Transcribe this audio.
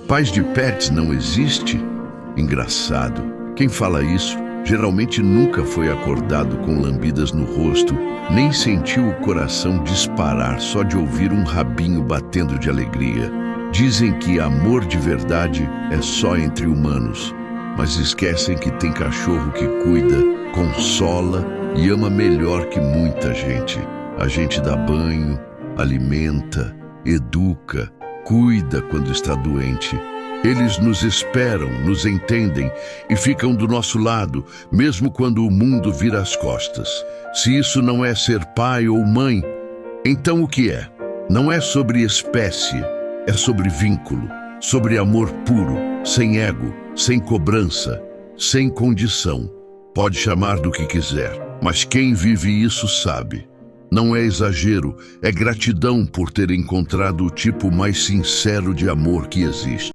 Paz de pets não existe? Engraçado. Quem fala isso geralmente nunca foi acordado com lambidas no rosto, nem sentiu o coração disparar só de ouvir um rabinho batendo de alegria. Dizem que amor de verdade é só entre humanos, mas esquecem que tem cachorro que cuida, consola e ama melhor que muita gente. A gente dá banho, alimenta, educa, cuida quando está doente. Eles nos esperam, nos entendem e ficam do nosso lado, mesmo quando o mundo vira as costas. Se isso não é ser pai ou mãe, então o que é? Não é sobre espécie, é sobre vínculo, sobre amor puro, sem ego, sem cobrança, sem condição. Pode chamar do que quiser, mas quem vive isso sabe. Não é exagero, é gratidão por ter encontrado o tipo mais sincero de amor que existe.